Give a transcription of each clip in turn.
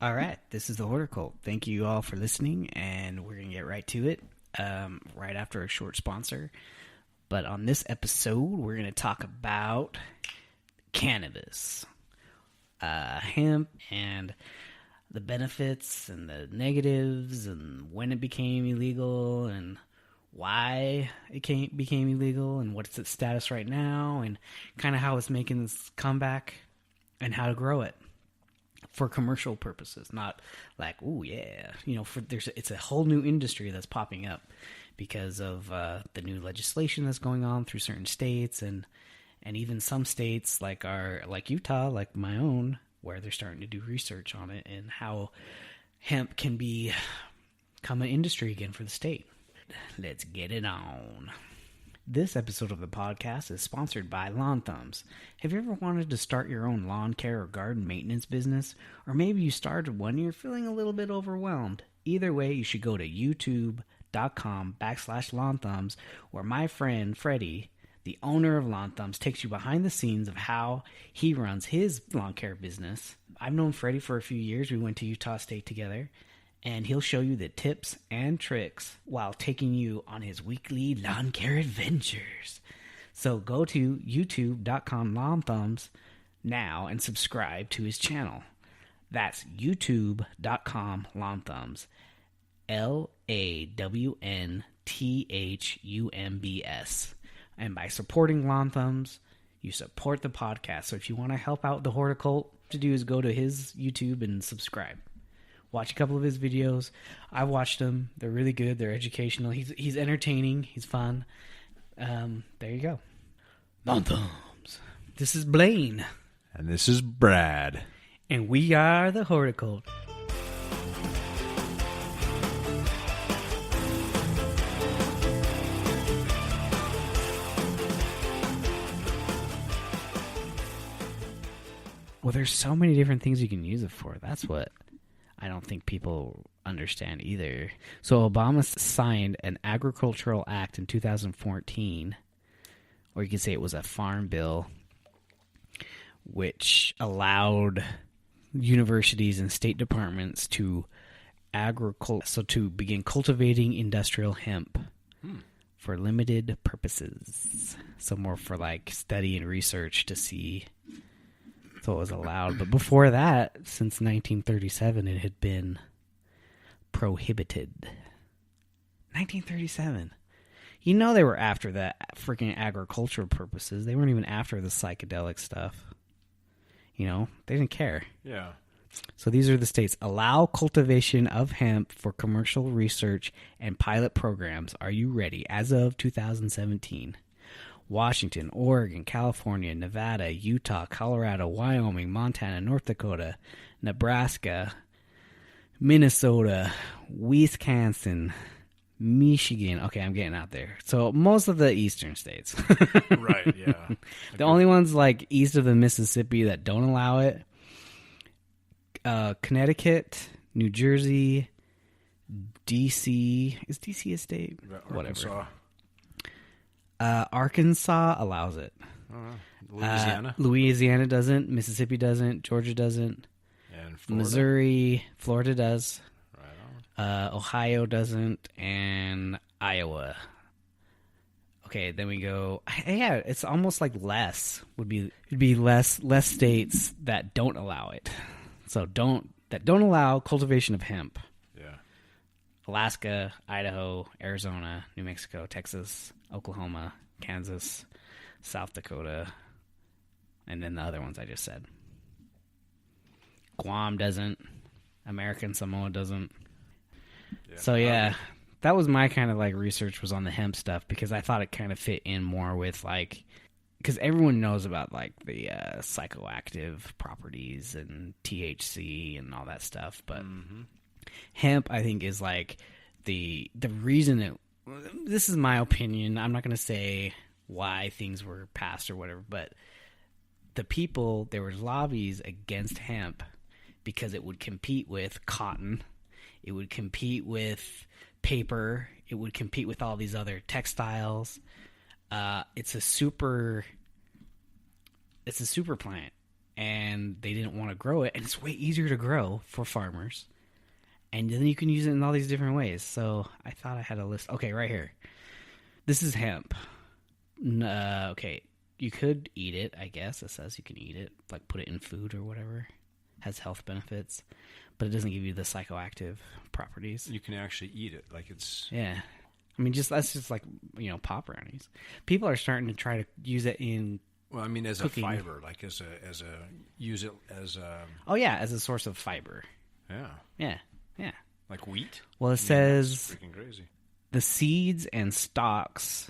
All right, this is the Hoarder Cult. Thank you all for listening, and we're going to get right to it right after a short sponsor. But on this episode, we're going to talk about cannabis, hemp, and the benefits and the negatives, and when it became illegal, and why it became illegal, and what's its status right now, and kind of how it's making this comeback, and how to grow it for commercial purposes, not like, oh yeah, it's a whole new industry that's popping up because of the new legislation that's going on through certain states, and even some states like Utah, like my own, where they're starting to do research on it and how hemp can become an industry again for the state. Let's get it on. This episode of the podcast is sponsored by Lawn Thumbs. Have you ever wanted to start your own lawn care or garden maintenance business? Or maybe you started one and you're feeling a little bit overwhelmed. Either way, you should go to youtube.com/Lawn Thumbs, where my friend Freddie, the owner of Lawn Thumbs, takes you behind the scenes of how he runs his lawn care business. I've known Freddie for a few years. We went to Utah State together. And he'll show you the tips and tricks while taking you on his weekly lawn care adventures. So go to youtube.com/LawnThumbs now and subscribe to his channel. That's youtube.com/LawnThumbs. LawnThumbs. And by supporting Lawn Thumbs, you support the podcast. So if you want to help out the Hoarder Cult, what to do is go to his YouTube and subscribe. Watch a couple of his videos. I've watched them. They're really good. They're educational. He's entertaining. He's fun. There you go. Lawn Thumbs. This is Blaine. And this is Brad. And we are the Hoarder Cult. Well, there's so many different things you can use it for. That's what I don't think people understand either. So Obama signed an agricultural act in 2014, or you could say it was a farm bill, which allowed universities and state departments to begin cultivating industrial hemp for limited purposes. So more for like study and research to see. So it was allowed. But before that, since 1937, it had been prohibited. 1937. You know they were after the freaking agricultural purposes. They weren't even after the psychedelic stuff. You know, they didn't care. Yeah. So these are the states. Allow cultivation of hemp for commercial research and pilot programs. Are you ready? As of 2017. Washington, Oregon, California, Nevada, Utah, Colorado, Wyoming, Montana, North Dakota, Nebraska, Minnesota, Wisconsin, Michigan. Okay, I'm getting out there. So most of the eastern states. Right, yeah. The only ones like east of the Mississippi that don't allow it, Connecticut, New Jersey, D.C. Is D.C. a state? Whatever. Arkansas allows it. Louisiana? Louisiana doesn't. Mississippi doesn't. Georgia doesn't. And Florida? Missouri. Florida does. Right on. Ohio doesn't. And Iowa. Okay, then we go. Yeah, it's almost like less. It'd be less states that don't allow it. So don't allow cultivation of hemp. Yeah. Alaska, Idaho, Arizona, New Mexico, Texas, Oklahoma, Kansas, South Dakota, and then the other ones I just said. Guam doesn't. American Samoa doesn't. Yeah. So yeah, that was my kind of like research was on the hemp stuff because I thought it kind of fit in more with like, because everyone knows about like the psychoactive properties and THC and all that stuff, but hemp I think is like the reason it. This is my opinion. I'm not going to say why things were passed or whatever, but there were lobbies against hemp because it would compete with cotton. It would compete with paper. It would compete with all these other textiles. It's a super plant. and they didn't want to grow it, and it's way easier to grow for farmers. And then you can use it in all these different ways. So I thought I had a list. Okay, right here. This is hemp. Okay, you could eat it, I guess. It says you can eat it, like put it in food or whatever. Has health benefits, but it doesn't give you the psychoactive properties. You can actually eat it, like it's... Yeah. I mean, that's just like, pop brownies. People are starting to try to use it in... Well, I mean, as cooking. a fiber, like use it as a... Oh, yeah, as a source of fiber. Yeah. Yeah. Like wheat? Well, it says... That's freaking crazy. The seeds and stalks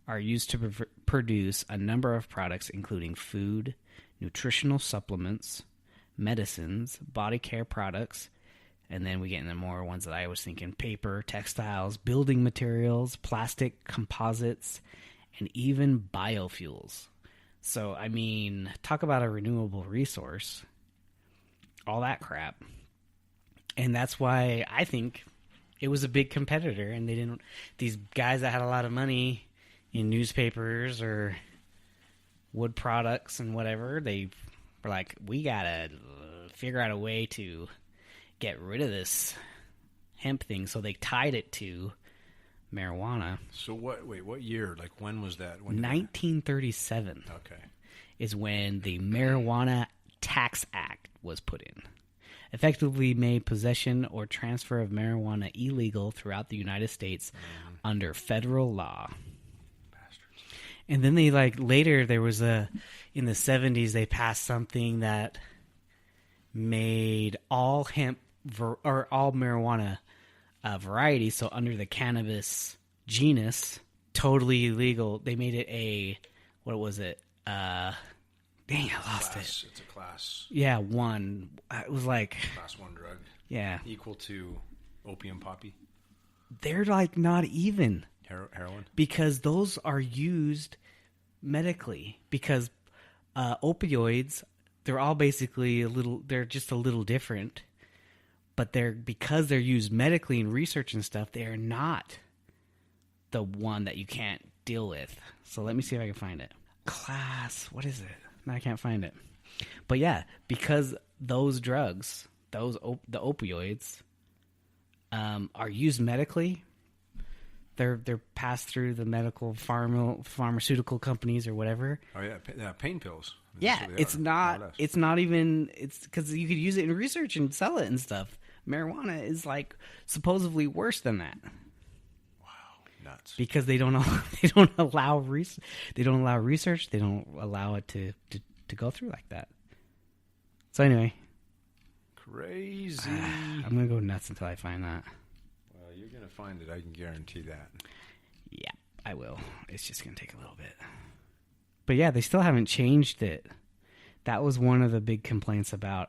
are used to produce a number of products, including food, nutritional supplements, medicines, body care products, and then we get into more ones that I was thinking: paper, textiles, building materials, plastic, composites, and even biofuels. So, I mean, talk about a renewable resource. All that crap. And that's why I think it was a big competitor, and they didn't... These guys that had a lot of money in newspapers or wood products and whatever, they were like, we gotta figure out a way to get rid of this hemp thing. So they tied it to marijuana. So what year? Like, when was that? 1937 Okay. is when the Marijuana Tax Act was put in. Effectively made possession or transfer of marijuana illegal throughout the United States under federal law. Bastards. And then they, later there was in the 70s, they passed something that made all hemp or all marijuana varieties, so under the cannabis genus, totally illegal. They made it what was it? Dang, I lost it. It's a class. Yeah, one. It was like... Class 1 drug. Yeah. Equal to opium poppy. They're not even. Heroin? Because those are used medically. Because opioids, they're all basically they're just a little different. But because they're used medically in research and stuff, they are not the one that you can't deal with. So let me see if I can find it. Class, what is it? No, I can't find it. But yeah, because those drugs, the opioids, are used medically, they're passed through the medical pharmaceutical companies or whatever. Oh yeah, pain pills. Yeah, it's not even, it's because you could use it in research and sell it and stuff. Marijuana is supposedly worse than that. Nuts. Because they don't allow research. They don't allow it to go through like that. So anyway, crazy. I'm gonna go nuts until I find that. Well, you're gonna find it. I can guarantee that. Yeah, I will. It's just gonna take a little bit. But yeah, they still haven't changed it. That was one of the big complaints about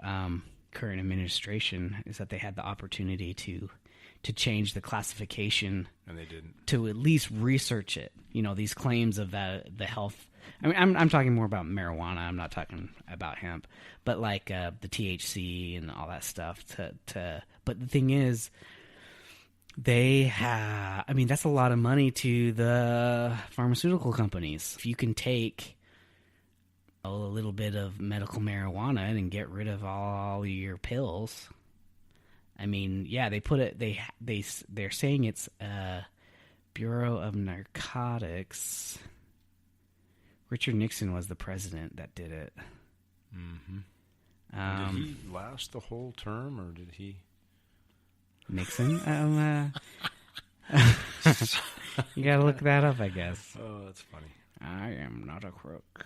current administration, is that they had the opportunity to change the classification, and they didn't, to at least research it. These claims of the health. I mean, I'm talking more about marijuana. I'm not talking about hemp, but the THC and all that stuff. But the thing is, that's a lot of money to the pharmaceutical companies. If you can take a little bit of medical marijuana and get rid of all your pills. I mean, yeah, they put it. They're saying it's Bureau of Narcotics. Richard Nixon was the president that did it. Mm-hmm. Did he last the whole term, or did he? Nixon? You gotta look that up, I guess. Oh, that's funny. I am not a crook.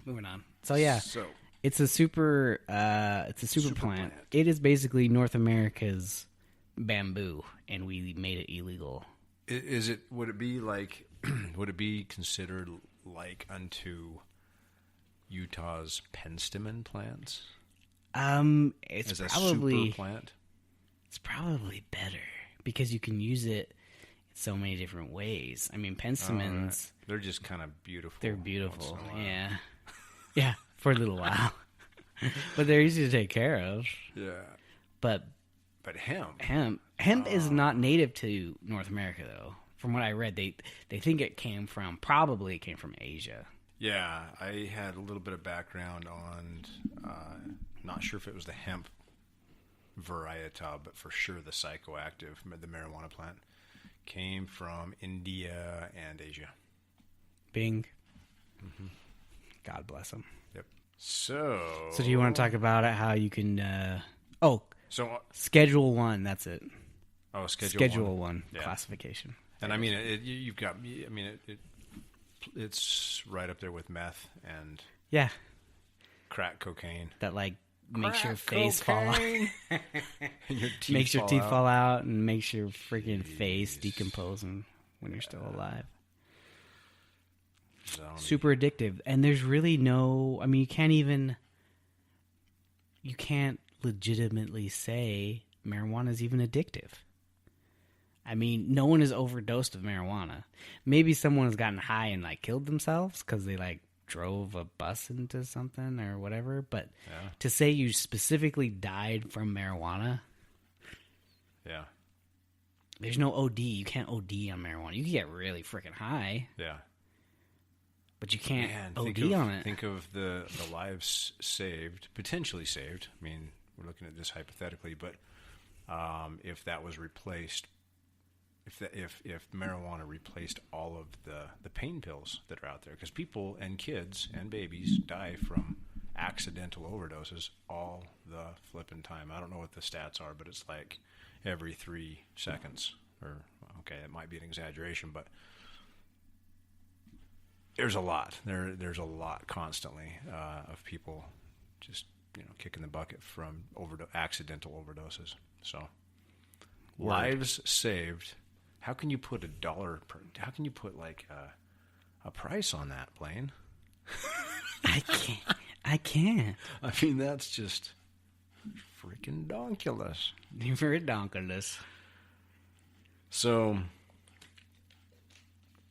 Moving on. So yeah. So. It's a super plant. It is basically North America's bamboo, and we made it illegal. Would it be considered like unto Utah's penstemon plants? It's as probably a super plant. It's probably better because you can use it in so many different ways. I mean, penstemons. They're just kind of beautiful. They're beautiful. Yeah. Yeah, for a little while. But they're easy to take care of. Yeah. But hemp is not native to North America, though. From what I read, they think it came from Asia. Yeah, I had a little bit of background on, not sure if it was the hemp varieta, but for sure the psychoactive, the marijuana plant, came from India and Asia. Bing. Mm-hmm. God bless them. Yep. So do you want to talk about it, how you can... Schedule 1, that's it. Oh, Schedule 1 yeah. Classification. And I mean, it's right up there with meth and crack cocaine. That makes your face fall out. Makes your teeth fall out and makes your freaking face decompose when you're still alive. Super addictive. And there's really no... I mean, you can't legitimately say marijuana is even addictive. I mean, no one has overdosed of marijuana. Maybe someone has gotten high and killed themselves because they drove a bus into something or whatever. But to say you specifically died from marijuana, there's no OD. You can't OD on marijuana. You can get really freaking high. Yeah. But you can't OD on it. Think of the lives saved, potentially saved. I mean, we're looking at this hypothetically, but if that was replaced, if marijuana replaced all of the pain pills that are out there, because people and kids and babies die from accidental overdoses all the flipping time. I don't know what the stats are, but it's like every 3 seconds. Or okay, it might be an exaggeration, but there's a lot. There's a lot constantly of people just kicking the bucket from accidental overdoses. So lives saved. How can you put how can you put a price on that, Blaine? I can't. I mean, that's just freaking donkulous. Very donkulous. So,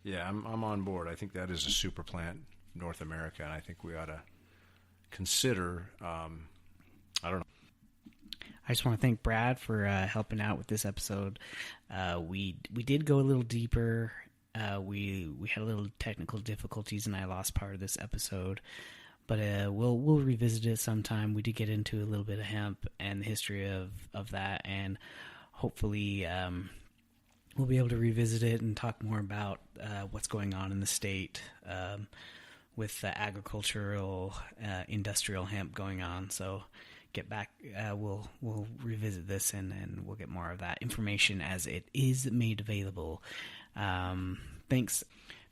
yeah, I'm on board. I think that is a super plant, North America, and I think we ought to consider. I don't know. I just want to thank Brad for helping out with this episode. We did go a little deeper. We had a little technical difficulties, and I lost part of this episode. But we'll revisit it sometime. We did get into a little bit of hemp and the history of that, and hopefully we'll be able to revisit it and talk more about what's going on in the state with agricultural, industrial hemp going on. So get back. We'll revisit this and we'll get more of that information as it is made available. Thanks,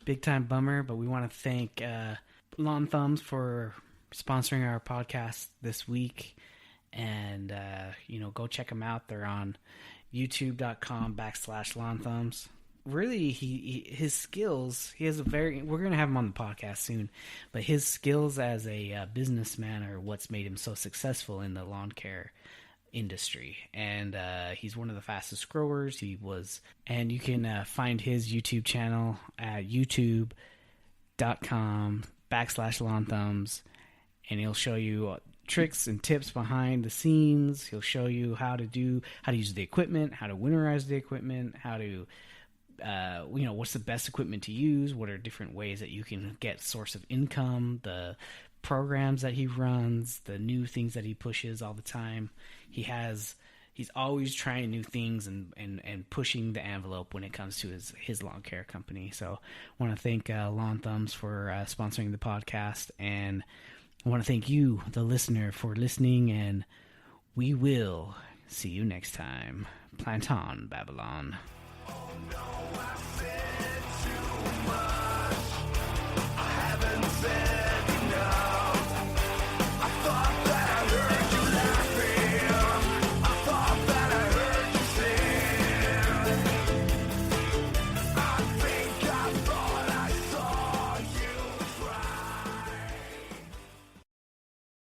Big Time Bummer, but we want to thank Lawn Thumbs for sponsoring our podcast this week, and go check them out. They're on youtube.com/Lawn Thumbs. Really, his skills, we're going to have him on the podcast soon, but his skills as a businessman are what's made him so successful in the lawn care industry. And he's one of the fastest growers. And you can find his YouTube channel at youtube.com/Lawn Thumbs, and he'll show you tricks and tips behind the scenes. He'll show you how to use the equipment, how to winterize the equipment, how to what's the best equipment to use, what are different ways that you can get source of income, the programs that he runs, the new things that he pushes all the time. He's always trying new things and pushing the envelope when it comes to his lawn care company. So I want to thank Lawn Thumbs for sponsoring the podcast, and I want to thank you, the listener, for listening, and we will see you next time. Plant on, Babylon. Oh no, I said